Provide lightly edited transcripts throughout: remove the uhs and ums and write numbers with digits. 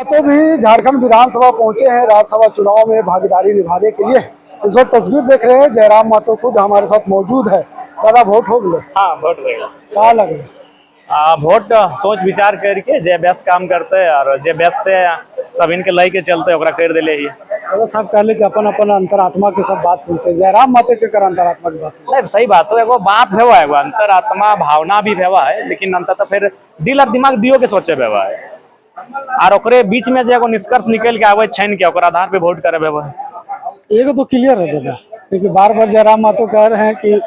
तो भी झारखंड विधानसभा पहुंचे हैं राज्यसभा चुनाव में भागीदारी निभाने के लिए। इस वक्त तस्वीर देख रहे हैं, जयराम महतो खुद हमारे साथ मौजूद है। दादा वोट हो गए? हाँ वोट होगा। क्या लगे वोट सोच विचार करके जे बेस्ट काम करते हैं और जे बेस्ट से सब इनके लई के चलते ओकरा कर दिले ही। दादा साहब कहले कि अपन अपन अंतरात्मा के सब बात सुनते हैं, जयराम महतो के कर अंतरात्मा की बात सुनते नहीं सही बात है, एगो बात भेवा है, एगो अंतरात्मा भावना भी भेवा है, लेकिन अंत तो फिर दिल और दिमाग दियो के सोचे भेवा है और ओकरे बीच में जो एगो निष्कर्ष निकल के आवे छान के ओकरा आधार पे वोट करे भेवा है। एक तो क्लियर है दादा, क्योंकि बार बार जयराम महतो कह रहे हैं कि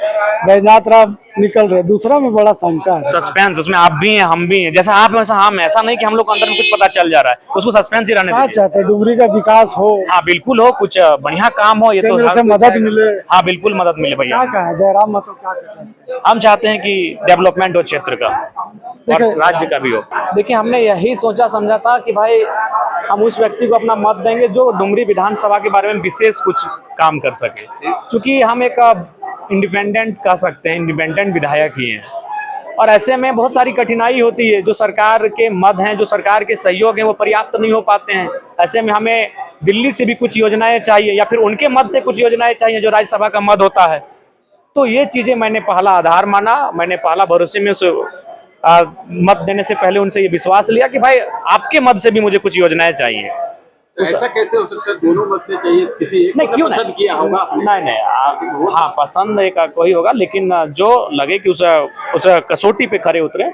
बैजनाथ राम निकल रहे, दूसरा में बड़ा शंका है, सस्पेंस उसमें आप भी हैं हम भी हैं, जैसा आप हैं वैसा हम हैं। ऐसा नहीं कि हम लोग को अंदर में कुछ पता चल जा रहा है, उसको सस्पेंस ही रहने दीजिए। चाहते हैं डुमरी का विकास हो? हाँ बिल्कुल हो, कुछ बढ़िया काम हो, ये तो से मदद मिले। हाँ बिल्कुल मदद मिले भैया। क्या कहा जयराम महतो, क्या कहते हैं? हम चाहते हैं कि डेवलपमेंट हो क्षेत्र का और राज्य का भी हो। देखिए हमने यही सोचा समझा था कि भाई हम उस व्यक्ति को अपना मत देंगे जो डुमरी विधानसभा के बारे में विशेष कुछ काम कर सके, क्योंकि हम एक इंडिपेंडेंट कह सकते हैं, इंडिपेंडेंट विधायक ही हैं और ऐसे में बहुत सारी कठिनाई होती है। जो सरकार के मद हैं, जो सरकार के सहयोग हैं, वो पर्याप्त नहीं हो पाते हैं। ऐसे में हमें दिल्ली से भी कुछ योजनाएं चाहिए या फिर उनके मद से कुछ योजनाएं चाहिए जो राज्यसभा का मद होता है। तो ये चीजें मैंने पहला आधार माना, मैंने पहला भरोसे में उसे मत देने से पहले उनसे ये विश्वास लिया कि भाई आपके मद से भी मुझे कुछ योजनाएं चाहिए। ऐसा कैसे हो सकता है? दोनों मत से चाहिए, किसी एक नहीं क्यों पसंद किया होगा आपने? नहीं हाँ पसंद एक कोई होगा, लेकिन जो लगे कि उस कसौटी पे खरे उतरे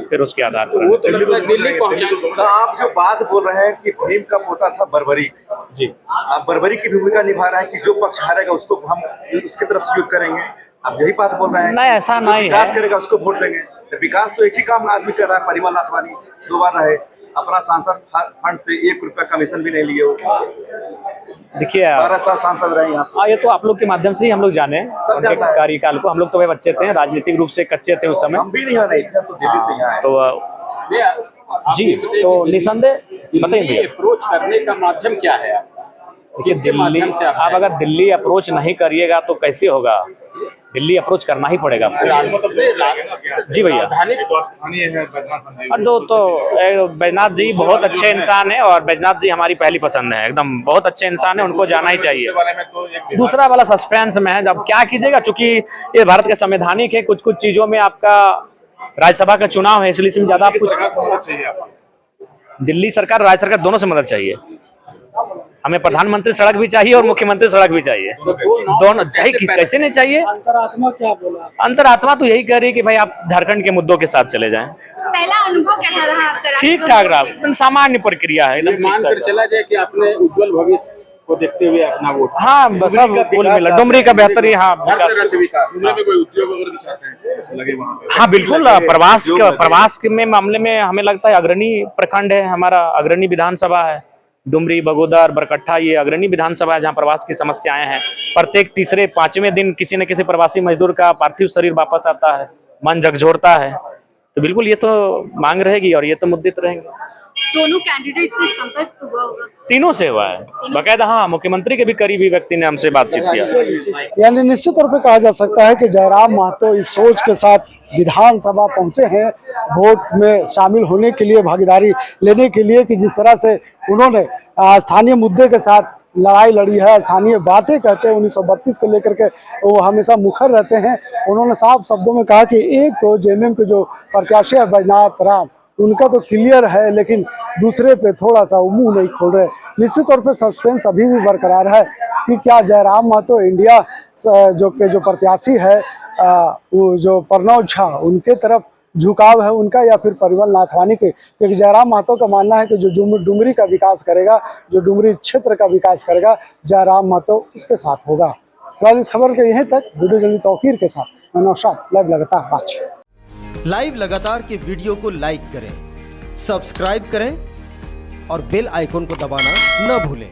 फिर उसके आधार पर वो तो लगता है दिल्ली पहुंचा। तो आप जो बात बोल रहे हैं कि भीम का पोता था बर्बरीक, जी आप बर्बरीक की भूमिका निभा रहे हैं कि जो पक्ष हारेगा उसको हम उसकी तरफ से युद्ध करेंगे, आप यही बात बोल रहे हैं? नहीं ऐसा नहीं विकास है, करेगा उसको वोट देंगे। तो विकास तो एक ही काम आदमी कर रहा है, परिमल नाथवानी 2 बार रहे, अपना सांसद फंड से 1 रुपया कमीशन भी नहीं लिए हो, देखिए 12 साल सांसद रहे यहाँ। ये तो आप लोग के माध्यम से ही हम लोग जाने उनके कार्यकाल को। हम लोग तो भाई बच्चे थे, राजनीतिक रूप से कच्चे थे उस समय, हम भी नहीं आ रहे थे, तो दिल्ली से यहाँ आए। तो जी तो निसंदेह बताइए अप्रोच करने का माध्यम क्या है? देखिए दिल्ली आप अगर दिल्ली अप्रोच नहीं करिएगा तो कैसे होगा? दिल्ली अप्रोच करना ही पड़ेगा आपको। जी भैया तो बैजनाथ जी बहुत अच्छे इंसान है और बैजनाथ जी हमारी पहली पसंद है, एकदम बहुत अच्छे इंसान है, उनको जाना ही चाहिए। दूसरा वाला सस्पेंस में है, जब क्या कीजिएगा, चूंकि ये भारत का संवैधानिक है, कुछ कुछ चीजों में आपका राज्यसभा का चुनाव है, इसलिए ज्यादा आप कुछ दिल्ली सरकार राज्य सरकार दोनों से मदद चाहिए। हमें प्रधानमंत्री सड़क भी चाहिए और मुख्यमंत्री सड़क भी चाहिए, दोनों चाहिए। कैसे नहीं चाहिए? अंतरात्मा क्या बोला? अंतरात्मा तो यही कह रही है कि भाई आप झारखंड के मुद्दों के साथ चले जाएं। पहला अनुभव कैसा रहा आपका? ठीक ठाक रहा, सामान्य प्रक्रिया है, एकदम मान कर चला जाए कि आपने उज्जवल भविष्य को देखते हुए अपना वोट। हाँ सब कुल मिला डुमरी का बेहतरीन। हाँ विकास कोई उद्योग अगर भी चाहते हैं ऐसा लगे वहाँ पे? हाँ बिल्कुल, प्रवास के मामले में हमें लगता है अग्रणी प्रखंड है हमारा, अग्रणी विधानसभा है डुमरी, बगोदर, बरकट्ठा, ये अग्रणी विधानसभा है जहाँ प्रवास की समस्याएं हैं। प्रत्येक तीसरे पांचवें दिन किसी न किसी प्रवासी मजदूर का पार्थिव शरीर वापस आता है, मन झकझोरता है। तो बिल्कुल ये तो मांग रहेगी और ये तो मुद्दे रहेंगे। दोनों कैंडिडेट से संपर्क हुआ होगा? तीनों से हुआ है बाकायदा। हाँ मुख्यमंत्री के भी करीबी व्यक्ति ने हमसे बातचीत किया। यानी निश्चित तौर पे कहा जा सकता है कि जयराम महतो इस सोच के साथ विधानसभा पहुंचे हैं वोट में शामिल होने के लिए, भागीदारी लेने के लिए, कि जिस तरह से उन्होंने स्थानीय मुद्दे के साथ लड़ाई लड़ी है, स्थानीय बातें कहते हैं 1932 को लेकर के वो हमेशा मुखर रहते हैं। उन्होंने साफ शब्दों में कहा कि एक तो जेएमएम के जो प्रत्याशी है बैजनाथ राम, उनका तो क्लियर है, लेकिन दूसरे पे थोड़ा सा वो मुंह नहीं खोल रहे। निश्चित तौर पे सस्पेंस अभी भी बरकरार है कि क्या जयराम महतो इंडिया जो प्रत्याशी है वो जो प्रणव झा उनके तरफ झुकाव है उनका, या फिर परिमल नाथवानी के? क्योंकि जयराम महतो का मानना है कि जो डुमरी का विकास करेगा, जो डुमरी क्षेत्र का विकास करेगा, जयराम महतो उसके साथ होगा। फिलहाल इस खबर के यहीं तक। वीडियो जल्दी तौकीर के साथ मैं नौशाद, लाइव लगातार वाच। लाइव लगातार के वीडियो को लाइक करें, सब्सक्राइब करें और बेल आइकन को दबाना न भूलें।